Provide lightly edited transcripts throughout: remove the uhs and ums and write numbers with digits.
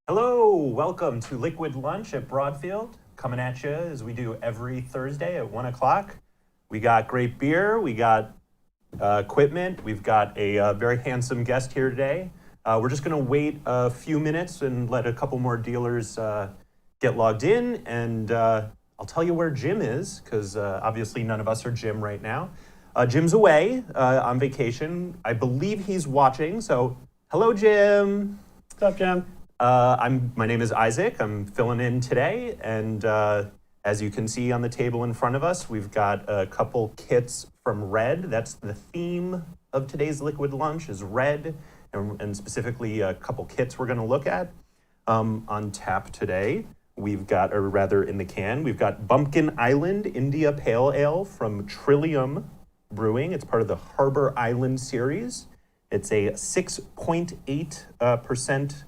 Hello, welcome to Liquid Lunch at Broadfield. Coming at you as we do every Thursday at 1 o'clock. We got great beer, we got equipment, we've got a very handsome guest here today. We're just going to wait a few minutes and let a couple more dealers get logged in, and I'll tell you where Jim is, because obviously none of us are Jim right now. Jim's away on vacation. I believe he's watching, so hello, Jim. What's up, Jim? My name is Isaac. I'm filling in today, and as you can see on the table in front of us, we've got a couple kits from Red. That's the theme of today's Liquid Lunch is Red, and specifically a couple kits we're going to look at. On tap today, we've got, or rather in the can, we've got Bumpkin Island India Pale Ale from Trillium Brewing. It's part of the Harbor Island series. It's a 6.8%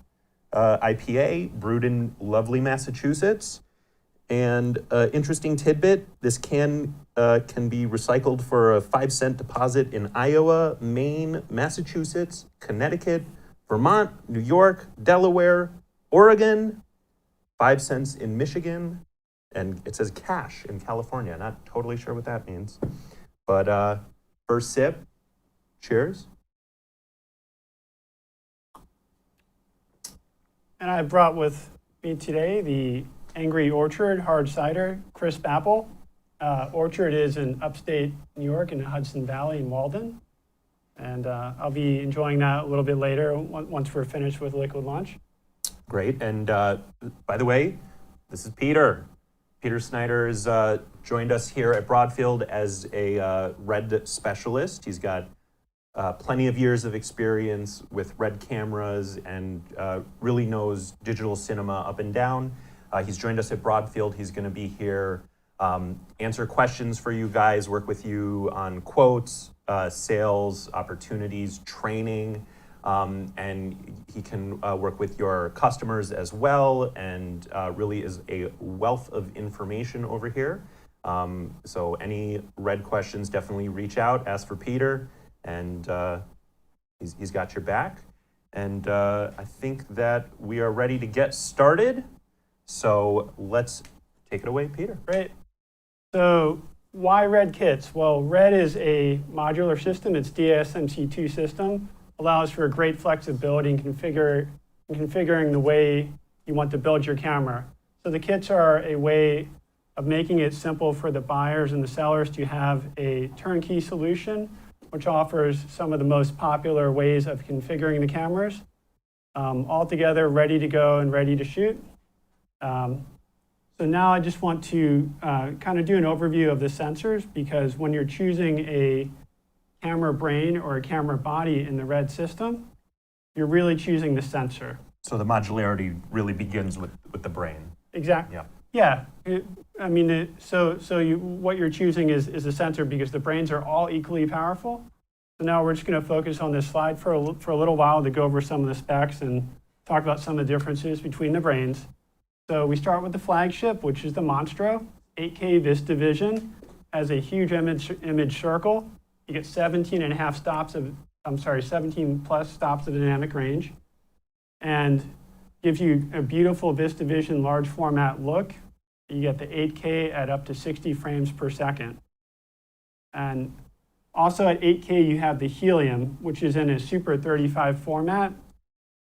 IPA brewed in lovely Massachusetts. And interesting tidbit, this can be recycled for a 5-cent deposit in Iowa, Maine, Massachusetts, Connecticut, Vermont, New York, Delaware, Oregon, 5 cents in Michigan, and it says cash in California. Not totally sure what that means. But first sip, cheers. And I brought with me today the Angry Orchard Hard Cider Crisp Apple. Orchard is in upstate New York in the Hudson Valley in Walden. And I'll be enjoying that a little bit later once we're finished with Liquid Lunch. Great. And by the way, this is Peter. Peter Snyder has joined us here at Broadfield as a Red specialist. He's got plenty of years of experience with Red cameras and really knows digital cinema up and down. He's joined us at Broadfield. He's going to be here, answer questions for you guys, work with you on quotes, sales, opportunities, training, and he can work with your customers as well, and really is a wealth of information over here. So any Red questions, definitely reach out, ask for Peter. And he's got your back. And I think that we are ready to get started. So let's take it away, Peter. Great. So why Red kits? Well, Red is a modular system. It's DSMC2 system. Allows for great flexibility in configuring the way you want to build your camera. So the kits are a way of making it simple for the buyers and the sellers to have a turnkey solution, which offers some of the most popular ways of configuring the cameras, all together ready to go and ready to shoot. So now I just want to kind of do an overview of the sensors, because when you're choosing a camera brain or a camera body in the Red system, you're really choosing the sensor. So the modularity really begins with the brain. Exactly. Yeah. Yeah. I mean, what you're choosing is the sensor, because the brains are all equally powerful. So now we're just going to focus on this slide for a little while to go over some of the specs and talk about some of the differences between the brains. So we start with the flagship, which is the Monstro. 8K Vista Vision, has a huge image circle. You get 17 plus stops of dynamic range, and gives you a beautiful Vista Vision large format look. You get the 8K at up to 60 frames per second. And also at 8K, you have the Helium, which is in a Super 35 format.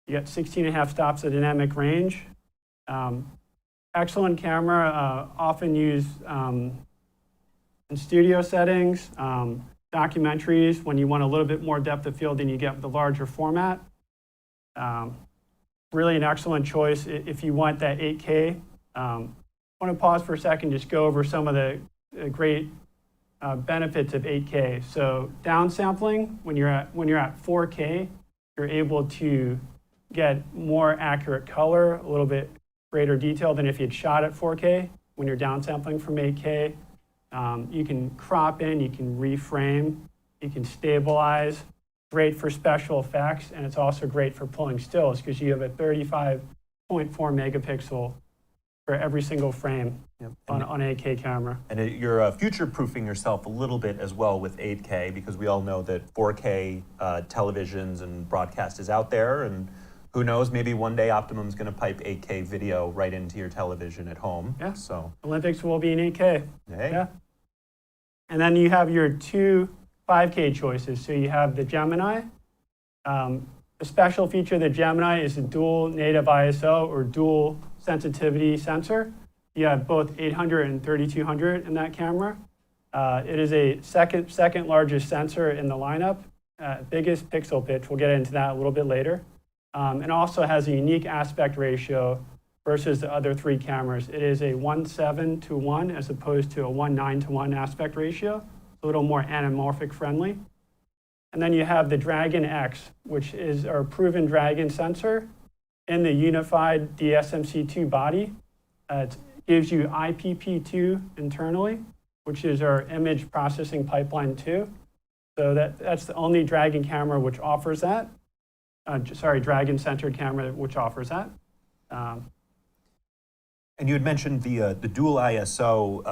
You get 16.5 stops of dynamic range. Excellent camera, often used in studio settings, documentaries, when you want a little bit more depth of field than you get with the larger format. Really an excellent choice if you want that 8K. I want to pause for a second, just go over some of the great benefits of 8K. So downsampling, when you're at 4K, you're able to get more accurate color, a little bit greater detail than if you'd shot at 4K. When you're downsampling from 8K, you can crop in, you can reframe, you can stabilize. Great for special effects, and it's also great for pulling stills, because you have a 35.4 megapixel for every single frame. Yep. on 8K camera. And you're future-proofing yourself a little bit as well with 8K, because we all know that 4K televisions and broadcast is out there, and who knows, maybe one day Optimum's going to pipe 8K video right into your television at home. Yeah. So, Olympics will be in 8K. hey. Yeah. And then you have your two 5K choices. So you have the Gemini. The special feature of the Gemini is a dual native ISO or dual sensitivity sensor. You have both 800 and 3200 in that camera. It is a second largest sensor in the lineup, biggest pixel pitch. We'll get into that a little bit later. And also has a unique aspect ratio versus the other three cameras. It is a 1:7 to 1 as opposed to a 1:9 to 1 aspect ratio, a little more anamorphic friendly. And then you have the Dragon X, which is our proven Dragon sensor in the unified DSMC2 body. It gives you IPP2 internally, which is our image processing pipeline 2. So that's the only Dragon camera which offers that. Dragon-centered camera which offers that. And you had mentioned the dual ISO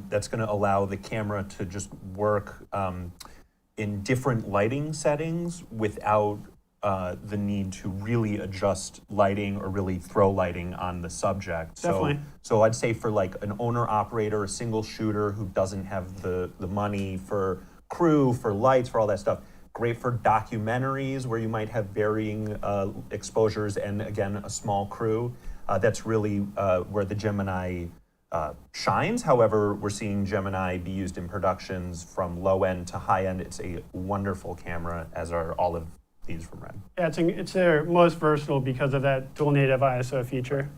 that's going to allow the camera to just work in different lighting settings without the need to really adjust lighting or really throw lighting on the subject. Definitely. So I'd say for like an owner-operator, a single shooter who doesn't have the money for crew, for lights, for all that stuff, great for documentaries where you might have varying exposures and, again, a small crew. That's really where the Gemini shines. However, we're seeing Gemini be used in productions from low end to high end. It's a wonderful camera, as are all of these from Red. Yeah, it's their most versatile because of that dual native ISO feature.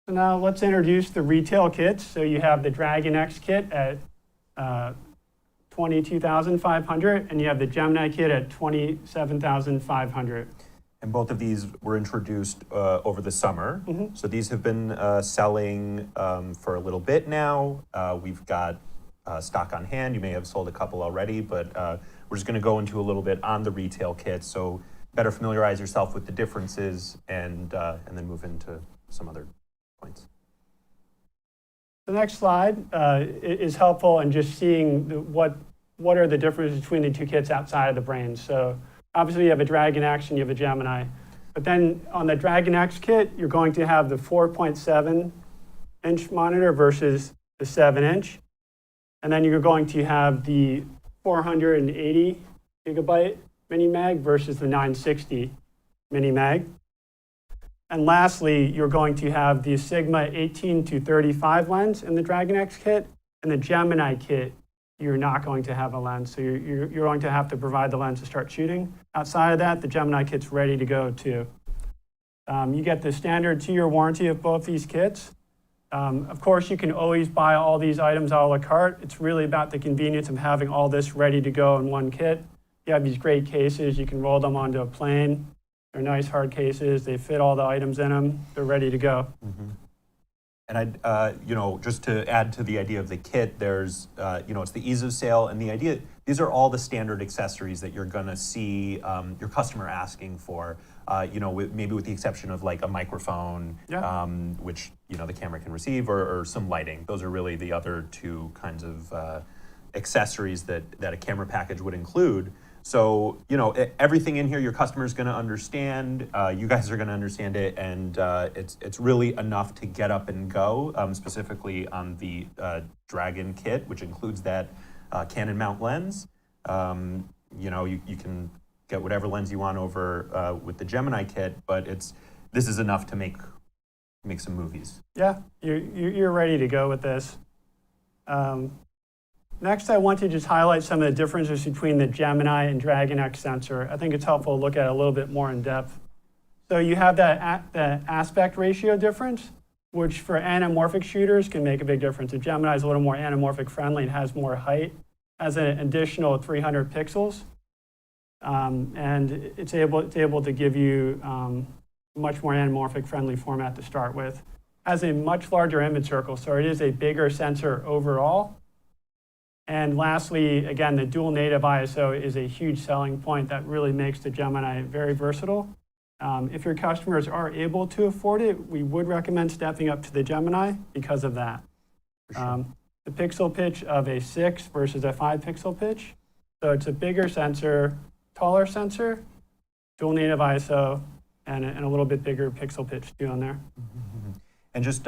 So now let's introduce the retail kits. So you have the Dragon X kit at $22,500, and you have the Gemini kit at $27,500. And both of these were introduced over the summer. Mm-hmm. So these have been selling for a little bit now. We've got stock on hand. You may have sold a couple already, but we're just going to go into a little bit on the retail kits. So better familiarize yourself with the differences and then move into some other points. The next slide is helpful in just seeing what are the differences between the two kits outside of the brains. So obviously you have a Dragon X and you have a Gemini. But then on the Dragon X kit, you're going to have the 4.7-inch monitor versus the 7-inch. And then you're going to have the 480 gigabyte mini mag versus the 960 mini mag. And lastly, you're going to have the Sigma 18 to 35 lens in the Dragon X kit, and the Gemini kit, you're not going to have a lens. So you're going to have to provide the lens to start shooting. Outside of that, the Gemini kit's ready to go too. You get the standard 2-year warranty of both these kits. Of course, you can always buy all these items a la carte. It's really about the convenience of having all this ready to go in one kit. You have these great cases. You can roll them onto a plane. They're nice hard cases. They fit all the items in them. They're ready to go. Mm-hmm. And just to add to the idea of the kit, there's, it's the ease of sale, and the idea, these are all the standard accessories that you're gonna see your customer asking for, maybe with the exception of like a microphone, Yeah. which, the camera can receive, or some lighting. Those are really the other two kinds of accessories that a camera package would include. So, everything in here your customer's going to understand, you guys are going to understand it, and it's really enough to get up and go, specifically on the Dragon kit, which includes that Canon mount lens. You can get whatever lens you want over with the Gemini kit, but this is enough to make some movies. Yeah, you're ready to go with this. Next, I want to just highlight some of the differences between the Gemini and Dragon X sensor. I think it's helpful to look at it a little bit more in depth. So you have the aspect ratio difference, which for anamorphic shooters can make a big difference. The Gemini is a little more anamorphic friendly and has more height, has an additional 300 pixels, and it's able to give you much more anamorphic friendly format to start with. Has a much larger image circle, so it is a bigger sensor overall. And lastly, again, the dual native ISO is a huge selling point that really makes the Gemini very versatile. If your customers are able to afford it, we would recommend stepping up to the Gemini because of that. Sure. The pixel pitch of a 6 versus a 5 pixel pitch. So it's a bigger sensor, taller sensor, dual native ISO, and a little bit bigger pixel pitch too on there. And just,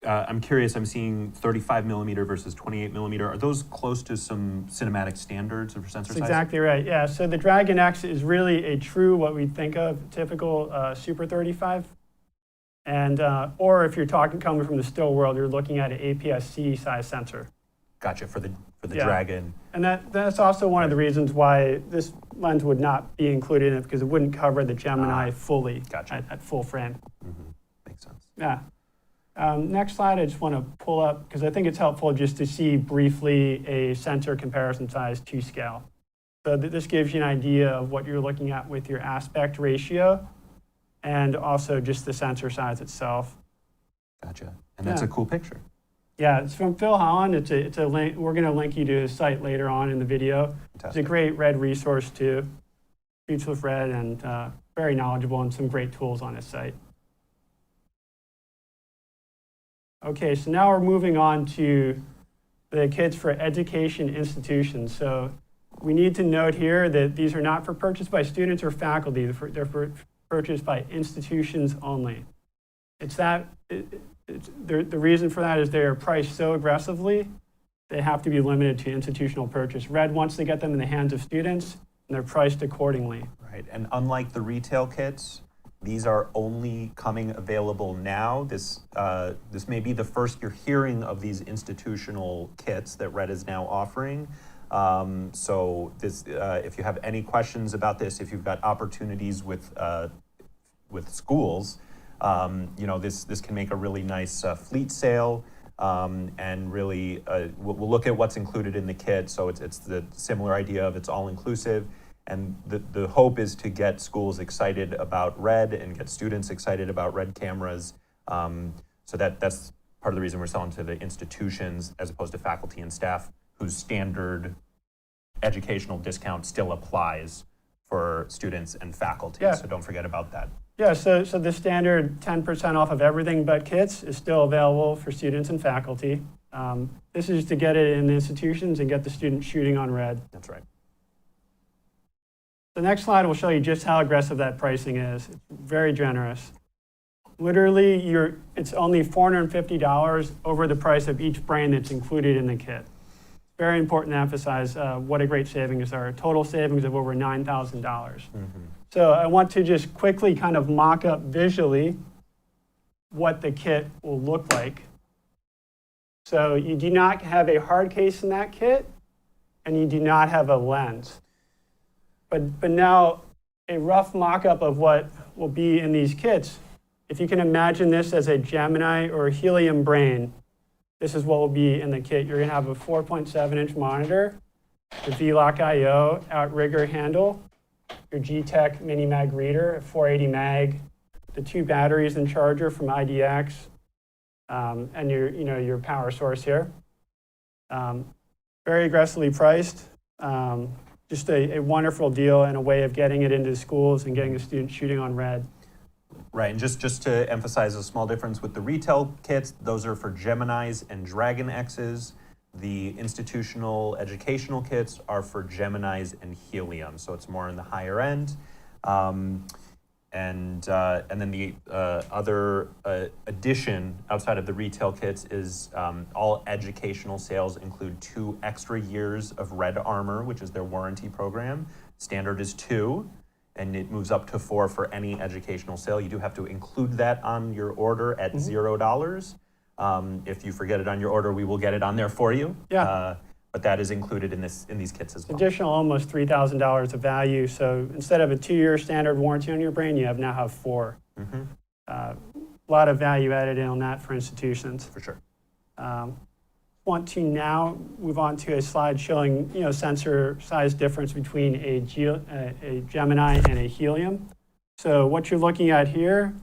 I'm curious, I'm seeing 35 millimeter versus 28 millimeter. Are those close to some cinematic standards for sensor That's size? exactly right, yeah. So the Dragon X is really a true, what we think of, typical Super 35. And, or if you're coming from the still world, you're looking at an APS-C size sensor. Gotcha, for the Yeah. Dragon. And that's also one of the reasons why this lens would not be included in it, because it wouldn't cover the Gemini fully Gotcha. at full frame. Makes sense. Yeah. Next slide, I just want to pull up, because I think it's helpful just to see briefly a sensor comparison size to scale. So this gives you an idea of what you're looking at with your aspect ratio and also just the sensor size itself. Gotcha. And that's a cool picture. Yeah, it's from Phil Holland. It's a link. We're going to link you to his site later on in the video. Fantastic. It's a great red resource too. Shoots with red and very knowledgeable and some great tools on his site. Okay, so now we're moving on to the kits for education institutions. So we need to note here that these are not for purchase by students or faculty. They're for purchase by institutions only. The reason for that is they are priced so aggressively, they have to be limited to institutional purchase. Red wants to get them in the hands of students, and they're priced accordingly. Right, and unlike the retail kits, these are only coming available now. This may be the first you're hearing of these institutional kits that Red is now offering. So this, if you have any questions about this, if you've got opportunities with schools, this can make a really nice fleet sale, and really we'll look at what's included in the kit. So it's the similar idea of it's all inclusive. And the hope is to get schools excited about Red and get students excited about Red cameras. So that's part of the reason we're selling to the institutions as opposed to faculty and staff whose standard educational discount still applies for students and faculty. Yeah. So don't forget about that. Yeah, so the standard 10% off of everything but kits is still available for students and faculty. This is to get it in the institutions and get the students shooting on Red. That's right. The next slide will show you just how aggressive that pricing is. It's very generous. Literally, it's only $450 over the price of each brain that's included in the kit. Very important to emphasize what a great savings are. Total savings of over $9,000. So I want to just quickly kind of mock up visually what the kit will look like. So you do not have a hard case in that kit, and you do not have a lens. But now a rough mock-up of what will be in these kits. If you can imagine this as a Gemini or a helium brain, this is what will be in the kit. You're going to have a 4.7-inch monitor, the V-Lock I/O outrigger handle, your G-Tech mini mag reader, a 480 mag, the 2 batteries and charger from IDX, and your power source here. Very aggressively priced. Just a wonderful deal and a way of getting it into the schools and getting the students shooting on Red. Right, and just to emphasize a small difference with the retail kits, those are for Geminis and Dragon X's. The institutional educational kits are for Geminis and Helium, so it's more in the higher end. And then the other addition outside of the retail kits is all educational sales include 2 extra years of Red Armor, which is their warranty program. Standard is 2, and it moves up to 4 for any educational sale. You do have to include that on your order at $0. If you forget it on your order, we will get it on there for you. Yeah. But that is included in these kits as well. Additional almost $3,000 of value. So instead of a 2-year standard warranty on your brain, you now have 4. A lot of value added in on that for institutions. For sure. Want to now move on to a slide showing sensor size difference between a Gemini and a Helium. So what you're looking at here,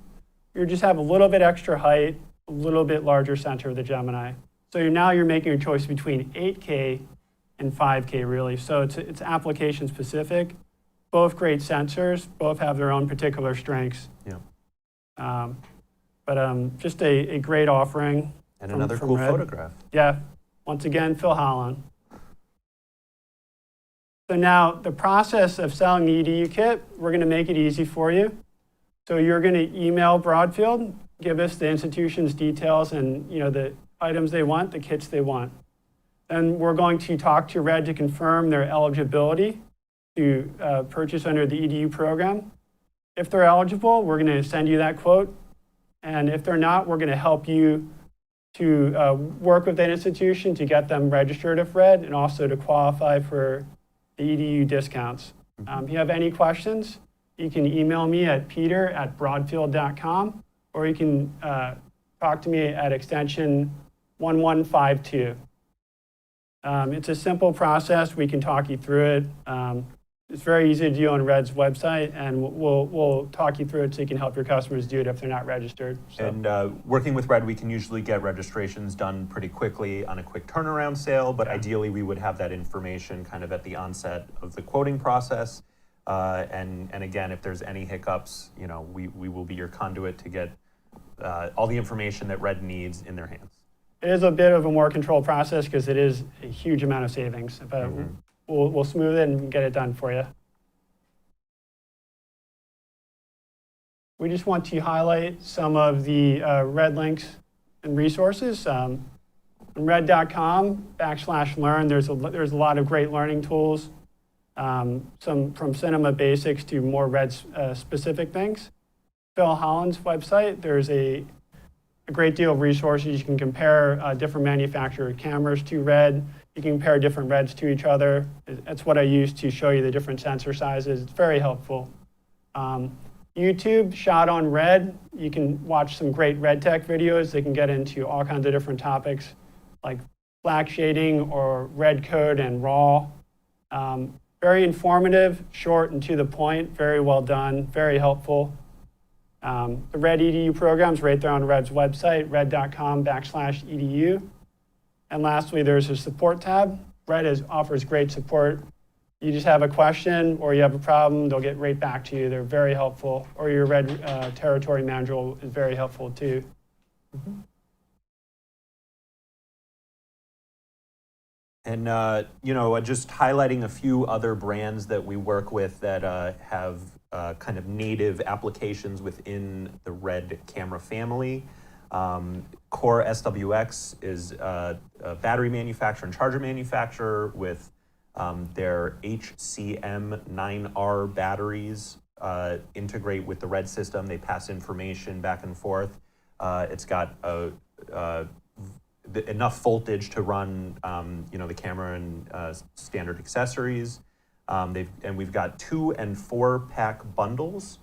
you just have a little bit extra height, a little bit larger sensor of the Gemini. So you're making a choice between 8K and 5K really. So it's application specific. Both great sensors, both have their own particular strengths. Yeah. But just a great offering. And another cool Red. photograph. Yeah, once again, Phil Holland. So now the process of selling the EDU kit, we're going to make it easy for you. So you're going to email Broadfield, give us the institution's details and the items they want, the kits they want. Then we're going to talk to Red to confirm their eligibility to purchase under the EDU program. If they're eligible, we're going to send you that quote. And if they're not, we're going to help you to work with that institution to get them registered with Red and also to qualify for the EDU discounts. If you have any questions, you can email me at peter@broadfield.com, or you can talk to me at extension 1152. It's a simple process. We can talk you through it. It's very easy to do on Red's website, and we'll talk you through it so you can help your customers do it if they're not registered. So. And working with Red, we can usually get registrations done pretty quickly on a quick turnaround sale, but ideally we would have that information kind of at the onset of the quoting process. And again, if there's any hiccups, we will be your conduit to get all the information that Red needs in their hands. It is a bit of a more controlled process because it is a huge amount of savings, but we'll smooth it and get it done for you. We just want to highlight some of the Red links and resources. On red.com/learn, there's a lot of great learning tools, some from cinema basics to more Red specific things. Phil Holland's website, there's a great deal of resources. You can compare different manufacturer cameras to Red. You can compare different Reds to each other. That's what I use to show you the different sensor sizes. It's very helpful. YouTube, Shot on Red. You can watch some great Red Tech videos. They can get into all kinds of different topics like black shading or red code and RAW. Very informative, short and to the point, very well done, very helpful. The Red EDU program's right there on Red's website, red.com/EDU. And lastly, there's a support tab. Red offers great support. You just have a question or you have a problem, they'll get right back to you. They're very helpful. Or your Red territory manager is very helpful too. And, just highlighting a few other brands that we work with that have kind of native applications within the Red camera family. Core SWX is a battery manufacturer and charger manufacturer with their HCM9R batteries integrate with the Red system. They pass information back and forth. It's got enough voltage to run, the camera and standard accessories. We've got 2 and 4 pack bundles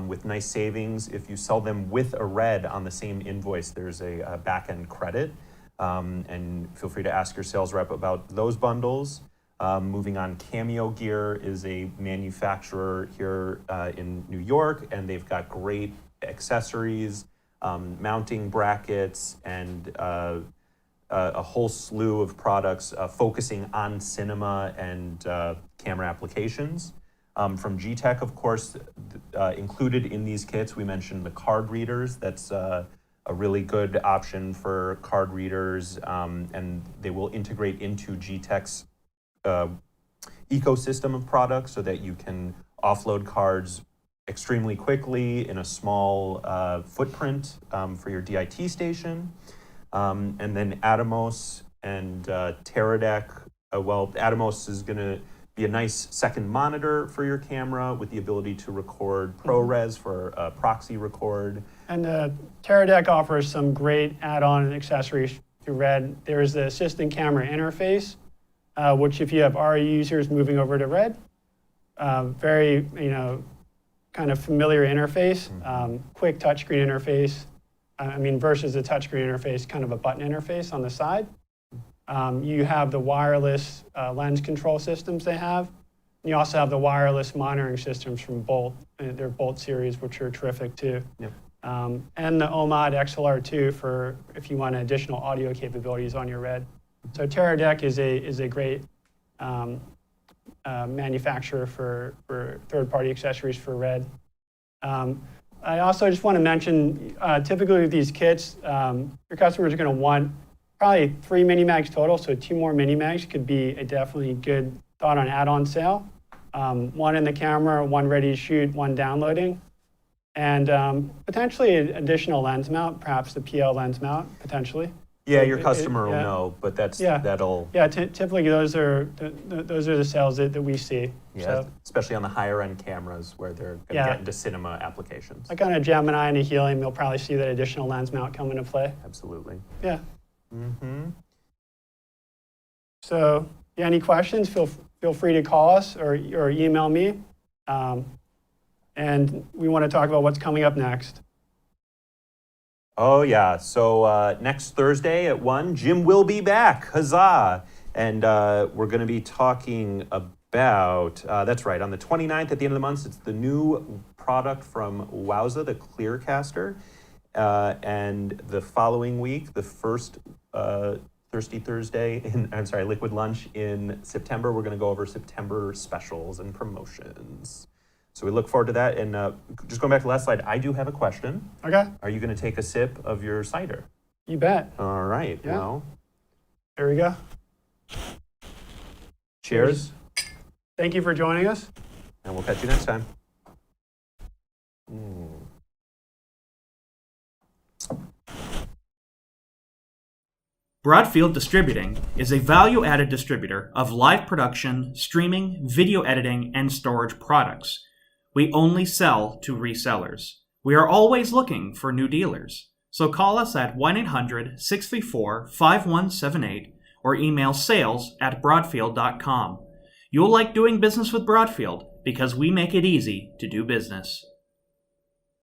with nice savings. If you sell them with a Red on the same invoice, there's a back-end credit. And feel free to ask your sales rep about those bundles. Moving on, Cameo Gear is a manufacturer here in New York, and they've got great accessories, mounting brackets, and a whole slew of products focusing on cinema and camera applications. From G-Tech, of course, included in these kits, we mentioned the card readers. That's a really good option for card readers, and they will integrate into G-Tech's ecosystem of products so that you can offload cards extremely quickly in a small footprint for your DIT station. And then Atomos and Teradek. Atomos is going to be a nice second monitor for your camera with the ability to record ProRes for proxy record. And Teradek offers some great add-on accessories to Red. There's the assistant camera interface, which if you have RE users moving over to Red, very, kind of familiar interface, quick touchscreen interface. Versus a touchscreen interface, kind of a button interface on the side. You have the wireless lens control systems they have. And you also have the wireless monitoring systems from Bolt, their Bolt series, which are terrific too. Yep. And the OMOD XLR2 for if you want additional audio capabilities on your Red. So Teradek is a great manufacturer for third-party accessories for Red. I also just want to mention, typically with these kits, your customers are going to want probably 3 mini mags total, so 2 more mini mags could be a definitely good thought on add-on sale. One in the camera, one ready to shoot, one downloading. And potentially an additional lens mount, perhaps the PL lens mount, potentially. Yeah, your customer will yeah. know, but Yeah. that'll, Yeah, typically those are the sales that we see. yeah, So, especially on the higher end cameras where they're going to Yeah. get into cinema applications. like on a Gemini and a Helium, you'll probably see that additional lens mount come into play. Absolutely. Yeah. Mm-hmm. So, yeah, any questions? Feel free to call us or email me. And we want to talk about what's coming up next. Oh, yeah. So next Thursday at 1, Jim will be back. Huzzah. And we're going to be talking about, that's right, on the 29th at the end of the month, it's the new product from Wowza, the Clearcaster. And the following week, the first Thirsty Thursday, Liquid Lunch in September, we're going to go over September specials and promotions. So we look forward to that. And just going back to the last slide, I do have a question. Okay, Are you going to take a sip of your cider? you bet. All right. Yeah. Well, There we go. cheers, Thank you for joining us. and we'll catch you next time. Broadfield Distributing is a value-added distributor of live production, streaming, video editing, and storage products. We only sell to resellers. We are always looking for new dealers. So call us at 1-800-634-5178 or email sales@broadfield.com. You'll like doing business with Broadfield because we make it easy to do business.